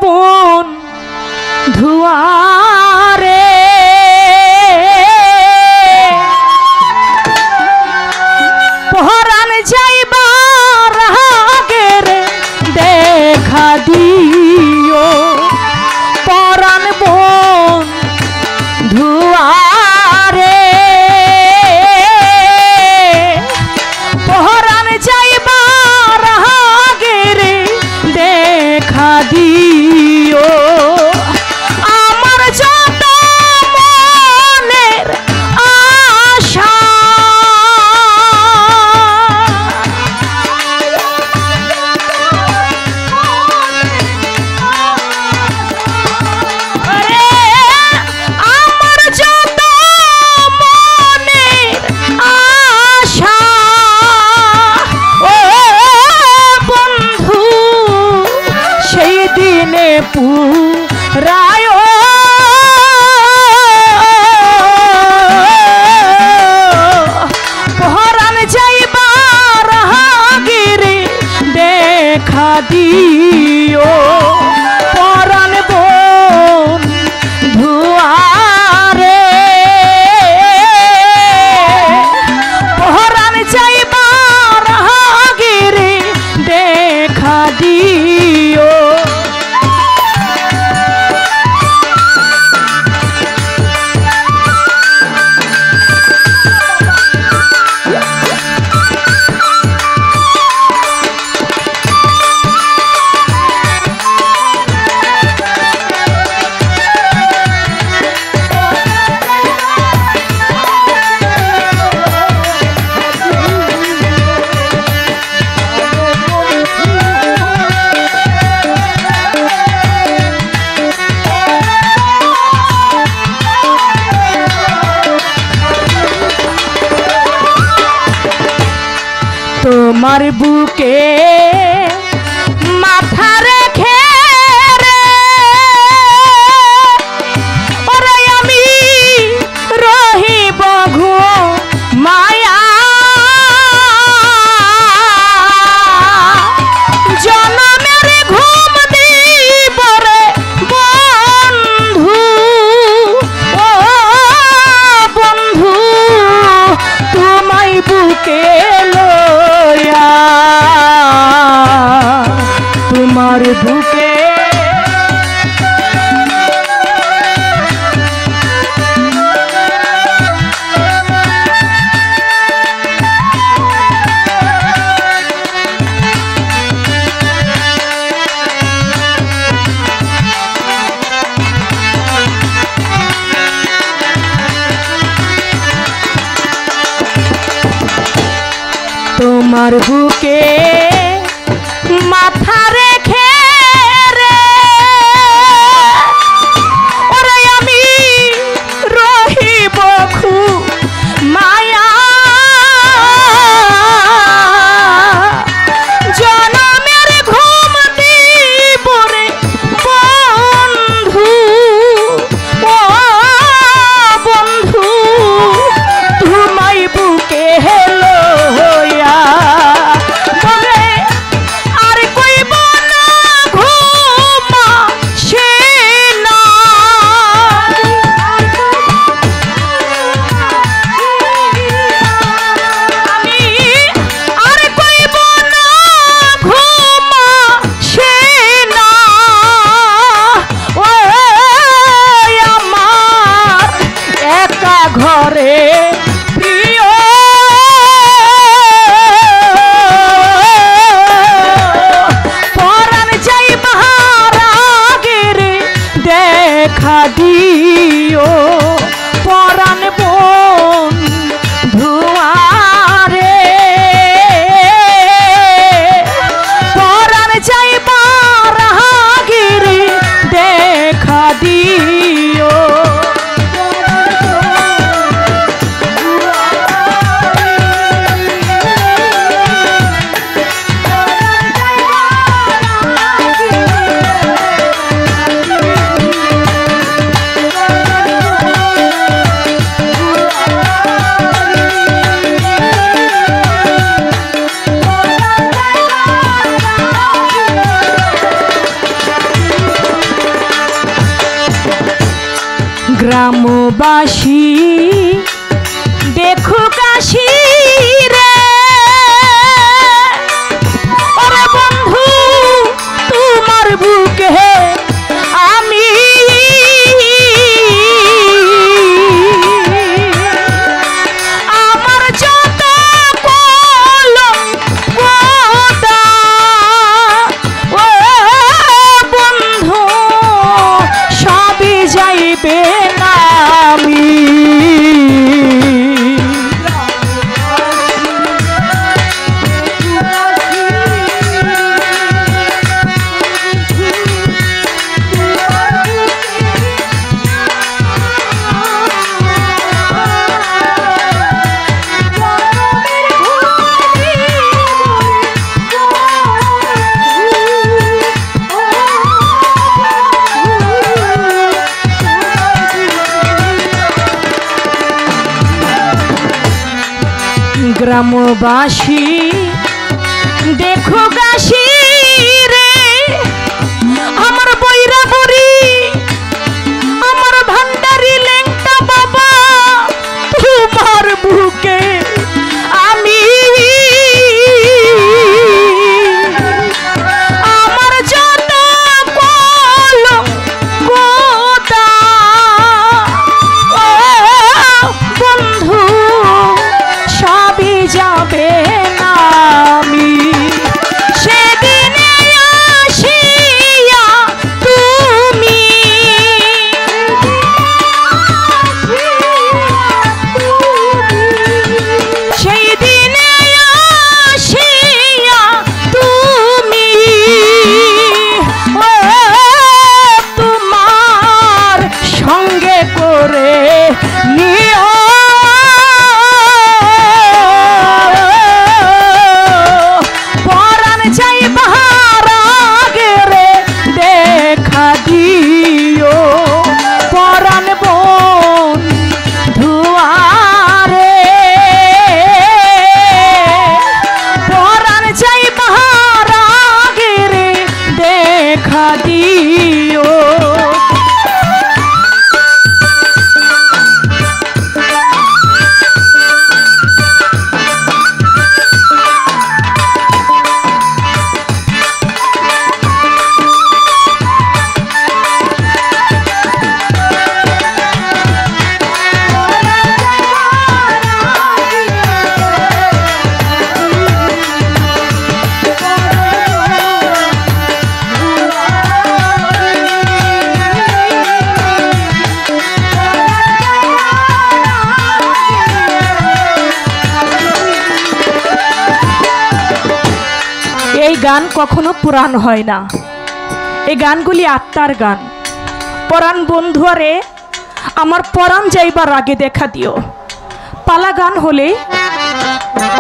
বন ধুয়ারে পহরান যাইবার আগের দেখা দিও পরাণ বন ধুয়ারে পহরান যাইবার আগের দেখা দিও আমার যত মনের আশা আমার যত মনের আশা ও বন্ধু সেই দিনে পুরায় পহরান যাইবার আগেরে দেখা দিও পরাণ বন ধুয়ারে পহরান যাইবার আগেরে দেখা দিও তোমার বুকে মাথা রেখে রে ওরে আমি রহিব মায়া জনমের ঘুম দিব রে বন্ধু ও বন্ধু তোমায় বুকে তোমার বুকে তোমার বুকে মাথা রেখে রে ওরে আমি রহিব মায়া জনমের ঘুম দিব রে বন্ধু ও বন্ধু তোমায় বুকে হেলো আর কইব বাসি দেখো কাশি রে, ওরে বন্ধু তোমার বুকে আমি আমার যত কলঙ্ক ও বন্ধু সবই যাইবে না আমি। গ্রামবাসী দেখো গাছি রে, আমার বৈরা বুড়ি আমার ভান্ডারি লেংটা বাবা তোমার বুকে আমি আমার যত কলঙ্ক ও বন্ধু সবই যাবে না আমি। সেদিনে আসিয়া তুমি সেই দিনে আসিয়া তুমি তোমার সঙ্গে করে নিও গান কখনো পুরাণ হয় না, এই গানগুলি আত্মার গান। পরাণ বন্ধুয়ারে আমার পরাণ যাইবার আগে দেখা দিও। পালা গান হলে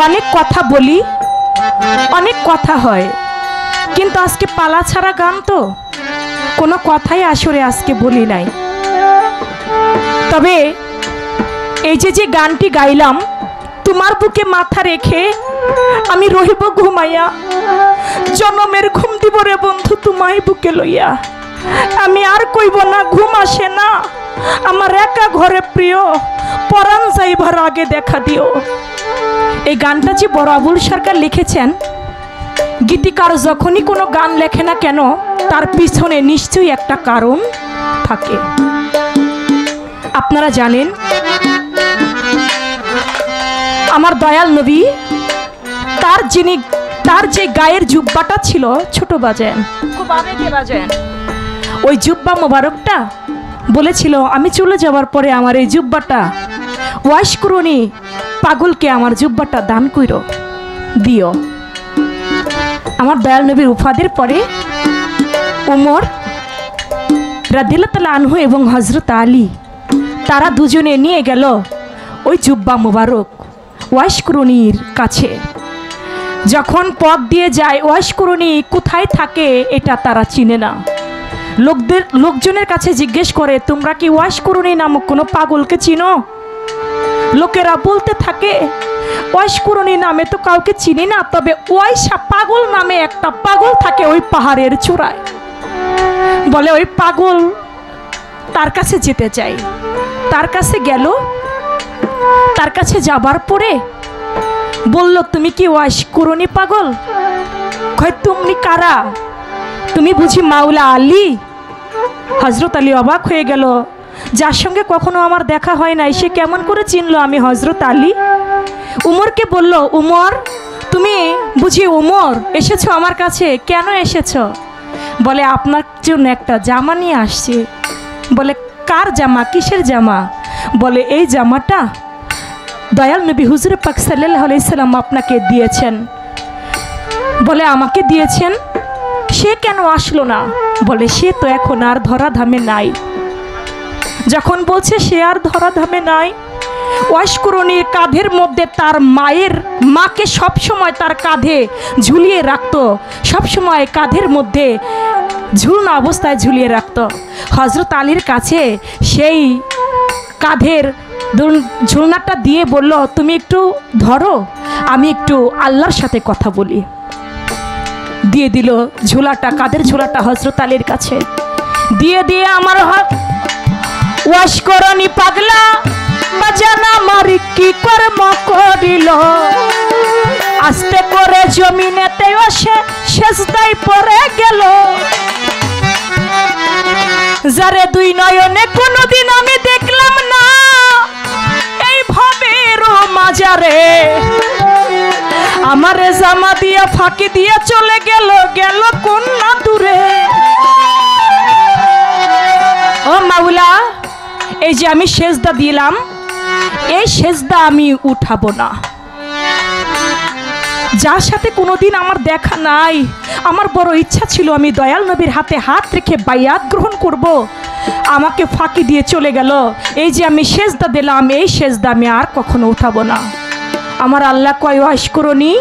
অনেক কথা বলি, অনেক কথা হয়, কিন্তু আজকে পালা ছাড়া গান তো কোনো কথাই আসরে আজকে বলি নাই। তবে এই যে গানটি গাইলাম, তোমার বুকে মাথা রেখে আমি রহিব ঘুমাইয়া, জনমের ঘুম দিব রে বন্ধু তোমায় বুকে লইয়া। আমি আর কইব না, ঘুম আসে না আমার একা ঘরে প্রিয়, পরাণ যাইবার আগে দেখা দিও। এই গানটা যে বড় আবুল সরকার লিখেছেন। গীতিকার যখনই কোনো গান লেখে না কেন তার পিছনে নিশ্চয়ই একটা কারণ থাকে। আপনারা জানেন আমার দয়াল নবী তার যে গায়ের জুব্বাটা ছিল ছোট বাজেন, খুব আবেগে বাজেন, ওই জুব্বা মোবারকটা বলেছিল আমি চলে যাওয়ার পরে আমার এই জুব্বাটা ওয়াশ করুনি, পাগলকে আমার জুব্বাটা দান কইরো দিও। আমার দয়াল নবীর উফাদের পরে উমর রাদিয়াল্লাহু তাআলা আনহু এবং হযরত আলী তারা দুজনে নিয়ে গেল ওই জুব্বা মোবারক ওয়াশ করুনির কাছে। যখন পথ দিয়ে যায়, ওয়াশ করুনি কোথায় থাকে এটা তারা চিনে না। লোকজনের কাছে জিজ্ঞেস করে, তোমরা কি ওয়াশ করুনি নামক কোনো পাগলকে চিনো? লোকেরা বলতে থাকে, ওয়াশ করুনি নামে তো কাউকে চিনি না, তবে ওয়াইশা পাগল নামে একটা পাগল থাকে ওই পাহাড়ের চূড়ায়। বলে ওই পাগল তার কাছে যেতে চাই। তার কাছে গেল। তার কাছে যাবার পরে বলল, তুমি কি ওয়াশ করনি পাগল? কয়, তুমি কারা? তুমি বুঝি মাওলা আলী? হযরত আলী অবাক হয়ে গেল, যার সঙ্গে কখনো আমার দেখা হয় নাই, সে কেমন করে চিনলো আমি হযরত আলী? উমরকে বলল, উমর, তুমি বুঝি উমর এসেছো আমার কাছে? কেন এসেছো? বলে, আপনার জন্য একটা জামা নিয়ে আসছি। বলে, কার জামা? কিসের জামা? বলে, এই জামাটা দয়াল নবী হুজুর পাক সাল্লাল্লাহু আলাইহি সাল্লাম আপনাকে দিয়েছেন। বলে, আমাকে দিয়েছেন? সে কেন আসলো না? বলে, সে তো এখন আর ধরাধামে নাই। যখন বলছে সে আর ধরাধামে নাই, ওয়াশ করণীর কাঁধের মধ্যে তার মাকে সবসময় তার কাঁধে ঝুলিয়ে রাখতো, সবসময় কাঁধের মধ্যে ঝুলনা অবস্থায় ঝুলিয়ে রাখতো। হযরত আলীর কাছে সেই কাঁধের ঝুলনাটা দিয়ে বলল, তুমি একটু ধরো, আমি একটু আল্লাহর সাথে কথা বলি। দিয়ে দিল ঝোলাটা, কাঁধের ঝোলাটা হযরত আলীর কাছে দিয়ে আমার ওয়াশ করনি পাগলা বাজানা মারি কি কর্ম করিল, আস্তে করে জমিনেতে বসে সেজদায় পড়ে গেল। যারে দুই নয়নে কোনোদিন আমি দেখলাম না, এইভাবে মাজারে আমারে জামা দিয়া ফাঁকি দিয়া চলে গেল কোন না দূরে। ও মাওলা, এই যে আমি সেজদা দিলাম, এই সেজদা আমি উঠাবো না। যার সাথে কোনোদিন আমার দেখা নাই, আমার বড় ইচ্ছা ছিল আমি দয়াল নবীর হাতে হাত রেখে বায়াত গ্রহণ করব, আমাকে ফাঁকি দিয়ে চলে গেল। এই যে আমি সেজদা দিলাম, এই সেজদা আমি আর কখনো উঠাবো না। আমার আল্লাহ কয়, ওয়াশ করনি,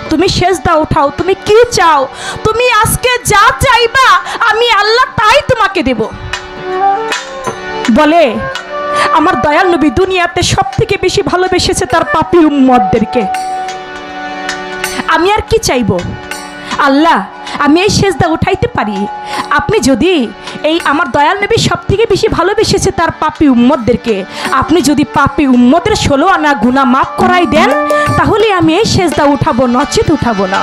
তুমি সেজদা উঠাও, তুমি কি চাও? তুমি আজকে যা চাইবা আমি আল্লাহ তাই তোমাকে দেব। বলে, আমার দয়াল নবী দুনিয়াতে সবথেকে বেশি ভালোবেসেছে তার পাপী উম্মতদেরকে। আমি আর কি চাইবো? আল্লাহ, আমি এই সেজদা উঠাইতে পারি। আপনি যদি এই আমার দয়াল নবী সবথেকে বেশি ভালোবেসেছে তার পাপী উম্মতদেরকে, আপনি যদি পাপী উম্মতের 16 আনা গুনাহ মাফ করাই দেন, তাহলে আমি এই সেজদা উঠাবো, নচেত উঠাবো না।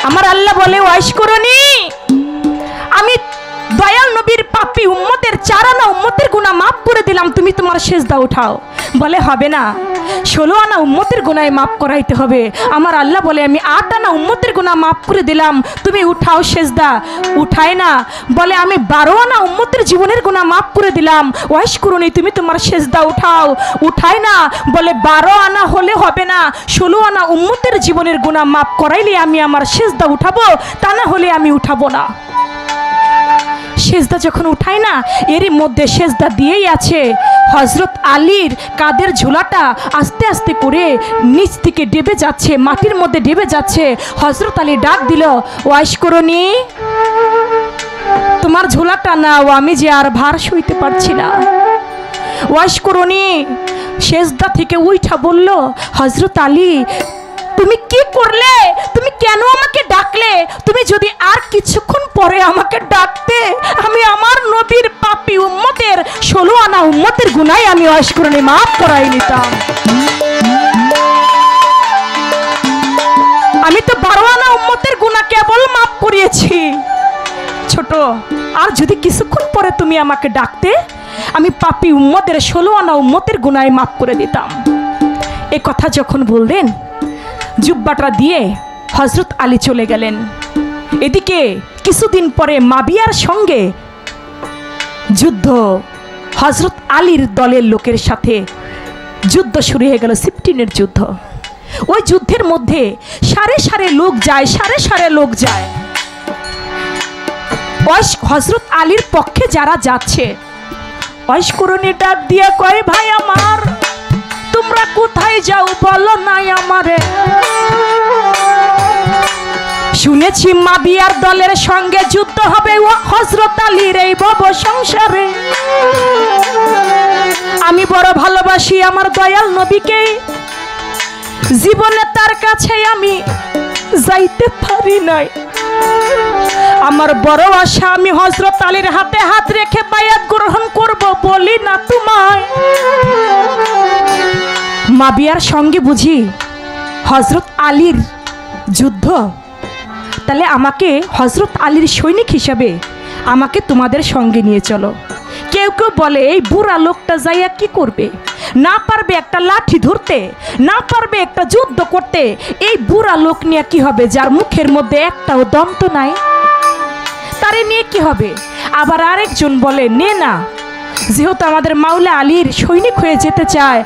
আমার আল্লাহ বলে, ওয়াশ করনি, আমি দয়াল নবীর পাপী উম্মতের 4 আনা উম্মতের গুনাহ মাফ করে দিলাম, তুমি তোমার সেজদা উঠাও। বলে, হবে না, 16 আনা উম্মতের গুনাহ মাফ করাইতে হবে। আমার আল্লাহ বলে, আমি 8 আনা উম্মতের গুনাহ মাফ করে দিলাম, তুমি উঠাও সেজদা। উঠায় না। বলে, আমি 12 আনা উম্মতের জীবনের গুনাহ মাফ করে দিলাম, ওয়াশ করনি, তুমি তোমার সেজদা উঠাও। উঠায় না। বলে, 12 আনা হলে হবে না, 16 আনা উম্মতের জীবনের গুনাহ মাফ করাইলে আমি আমার সেজদা উঠাবো, তা না হলে আমি উঠাবো না। সেজদা যখন উঠায় না, এরই মধ্যে সেজদা দিয়েই আছে, হযরত আলীর কাঁধের ঝোলাটা আস্তে আস্তে করে নিচ থেকে ডেবে যাচ্ছে, মাটির মধ্যে ডেবে যাচ্ছে। হযরত আলী ডাক দিল, ওয়াশ করনি, তোমার ঝোলাটা নাও, আমি যে আর ভার সইতে পারছি না। ওয়াশ করনি সেজদা থেকে উঠা বলল, হযরত আলী, তুমি কি করলে? তুমি কেন আমাকে ডাকলে? তুমি যদি আর কিছুক্ষণ পরে আমাকে ডাকতে, আমি আমার নবীর পাপী উম্মতের 16 আনা উম্মতের গুনাহ আমি ওয়াশ করনি মাফ করাই নিতাম। আমি তো 12 আনা উম্মতের গুনাহ কেবল মাফ করিয়েছি। ছোট, আর যদি কিছুক্ষণ পরে তুমি আমাকে ডাকতে, আমি পাপী উম্মতের 16 আনা উম্মতের গুনাহ মাফ করে দিতাম। এই কথা যখন বললেন, জুব্বাটা দিয়ে হযরত আলী চলে গেলেন। এদিকে কিছুদিন পরে মাবিয়ার সঙ্গে যুদ্ধ, হযরত আলীর দলের লোকের সাথে যুদ্ধ শুরু হয়ে গেল, সিফটিনের যুদ্ধ। ওই যুদ্ধের মধ্যে সারে সারে লোক যায়, সারে সারে লোক যায়। হযরত আলীর পক্ষে যারা যাচ্ছে, ওয়াশ করনি ডাক দিয়ে কয়, ভাই আমার, তোমরা কোথায় যাও বলো নাই আমারে? শুনেছি মাবিয়ার দলের সঙ্গে যুদ্ধ হবে হযরত আলীর এই ভব সংসারে। আমি বড় ভালোবাসি আমার দয়াল নবীকে, জীবনে তার কাছে আমি যাইতে পারি নাই। আমার বড় আশা আমি হযরত আলীর হাতে হাত রেখে বায়াত গ্রহণ করব, বলি না তোমায় মাবিয়ার সঙ্গে বুঝি হযরত আলীর যুদ্ধ, তাহলে আমাকে হযরত আলীর সৈনিক হিসাবে আমাকে তোমাদের সঙ্গে নিয়ে চলো। কেউ কেউ বলে এই বুড়া লোকটা যাইয়া কি করবে, না পারবে একটা লাঠি ধরতে, না পারবে একটা যুদ্ধ করতে, এই বুড়া লোক নিয়ে কি হবে যার মুখের মধ্যে একটাও দম তো নাই, তারে নিয়ে কি হবে। আবার আরেকজন বলে নে না, যেহেতু আমাদের মাওলা আলীর সৈনিক হয়ে যেতে চায়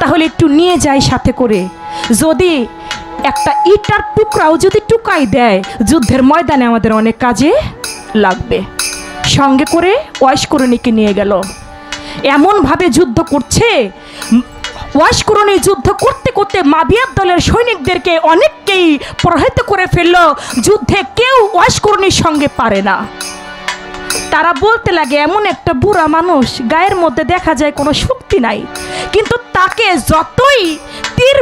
তাহলে একটু নিয়ে যাই সাথে করে, যদি একটা ইটার টুকরাও যদি টুকাই দেয় যুদ্ধের ময়দানে আমাদের অনেক কাজে লাগবে। সঙ্গে করে ওয়াইশকুরনীকে নিয়ে গেল। এমনভাবে যুদ্ধ করছে, ওয়াইশকুরনী যুদ্ধ করতে করতে মাবিয়ার দলের সৈনিকদেরকে অনেককেই প্রহৃত করে ফেললো। যুদ্ধে কেউ ওয়াইশকুরনীর সঙ্গে পারে না। তারা বলতে লাগে এমন একটা বুড়া মানুষ, গায়ের মধ্যে দেখা যায় কোনো শক্তি নাই, কিন্তু তাকে যতই তীর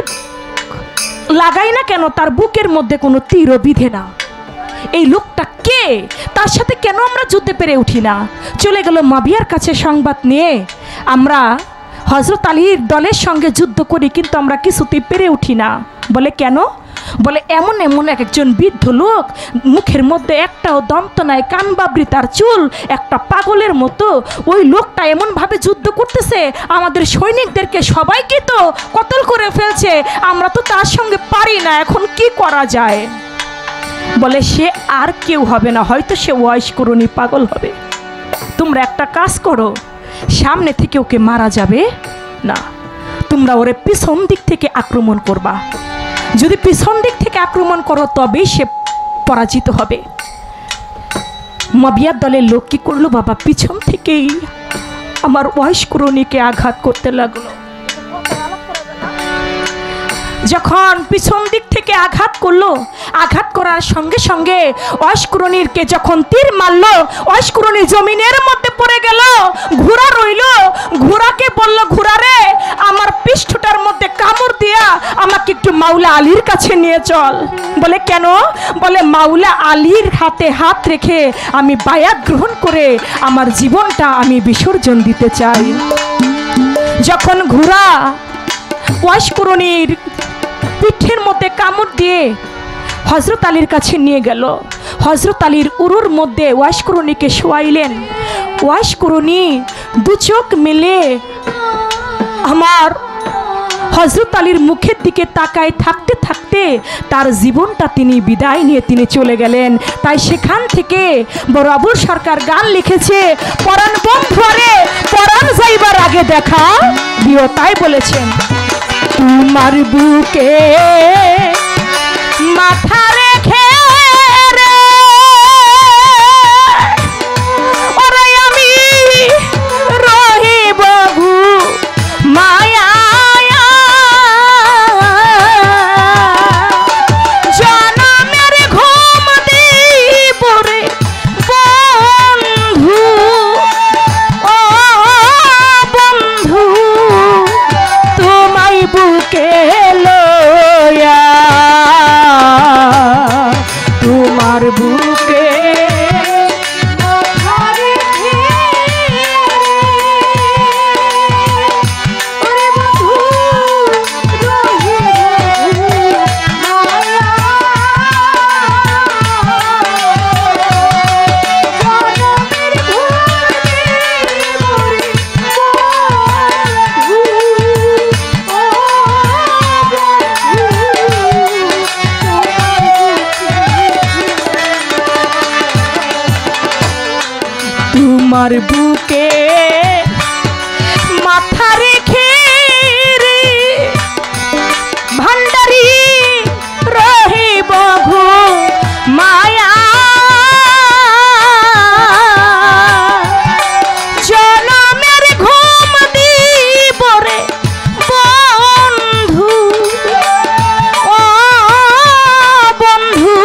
লাগাই না কেন তার বুকের মধ্যে কোনো তীরও বিধে না। এই লোকটা কে, তার সাথে কেন আমরা যুদ্ধে পেরে উঠি না। চলে গেল মাবিয়ার কাছে সংবাদ নিয়ে, আমরা হযরত আলীর দলের সঙ্গে যুদ্ধ করি কিন্তু আমরা কিছুতেই পেরে উঠি না। বলে কেন? বলে এমন এমন একজন বৃদ্ধ লোক, মুখের মধ্যে একটাও দন্ত নাই, কান বাবরি তার চুল, একটা পাগলের মতো। ওই লোকটা এমনভাবে যুদ্ধ করতেছে, আমাদের সৈনিকদেরকে সবাইকে তো কতল করে ফেলছে, আমরা তো তার সঙ্গে পারি না, এখন কি করা যায়। বলে সে আর কেউ হবে না, হয়তো সে ওয়াইশকুরনী পাগল হবে। তোমরা একটা কাজ করো, সামনে থেকে ওকে মারা যাবে না, তোমরা ওরে পিছন দিক থেকে আক্রমণ করবা। যদি পিছন দিক থেকে আক্রমণ করো তবেই সে পরাজিত হবে। মাবিয়ার দলের লোক কি করলো বাবা, পিছন থেকেই আমার ওয়াইশকুরনীকে আঘাত করতে লাগলো। যখন পিছন দিক থেকে আঘাত করলো, আঘাত করার সঙ্গে সঙ্গে ওয়াইশকুরনীকে যখন তীর মারলো, ওয়াইশকুরনী জমিনের মধ্যে পড়ে গেল। ঘোড়া রইল, ঘোড়াকে বলল ঘোড়া রে আমার পৃষ্ঠটার মধ্যে কামড় দিয়া আমাকে একটু মাওলা আলীর কাছে নিয়ে চল। বলে কেন? বলে মাওলা আলীর হাতে হাত রেখে আমি বায়াত গ্রহণ করে আমার জীবনটা আমি বিসর্জন দিতে চাই। যখন ঘোড়া ওয়াইশকুরনীর পিঠের মধ্যে কামড় দিয়ে হযরত আলীর কাছে নিয়ে গেল, হযরত আলীর উরুর মধ্যে ওয়াইশকুরনীকে শোয়াইলেন। ওয়াইশকুরনী দু চোখ মেলে আমার হযরত আলীর মুখের দিকে তাকায় থাকতে থাকতে তার জীবনটা তিনি বিদায় নিয়ে তিনি চলে গেলেন। তাই সেখান থেকে বড় আবুল সরকার গান লিখেছে, পরাণ বন্ধু রে পরাণ যাইবার আগে দেখা দিও, তাই বলেছেন তোমার বুকে মাথা রেখে রে ওরে আমি রহিব মায়া জনমের ঘুম দিব রে বন্ধু, ও বন্ধু তোমায় বুকে লয়া, তোমার বুকে তোমার বুকে মাথা রেখে রে ভান্ডারি রহিব ঘো মায়া জনমের ঘুম দিব রে বন্ধু, ও বন্ধু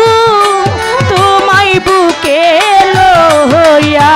তোমায় বুকে লইয়া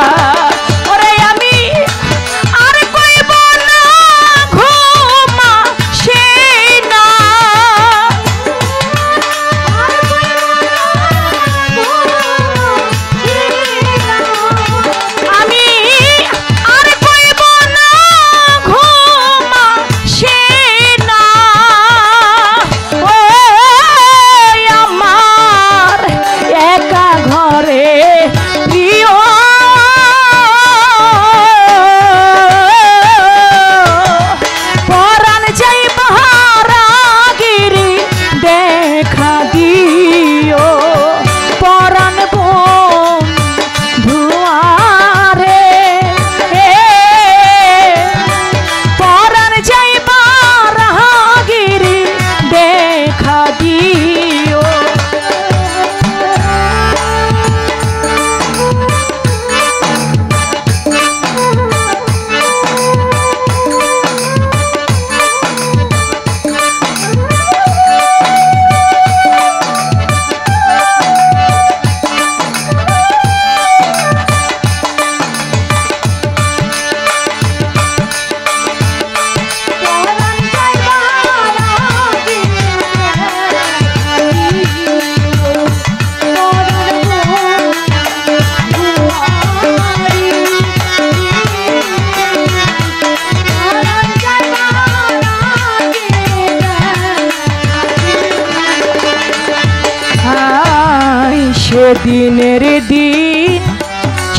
দিনের দিন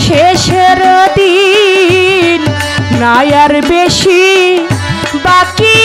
শেষের দিন নাই আর বেশি বাকি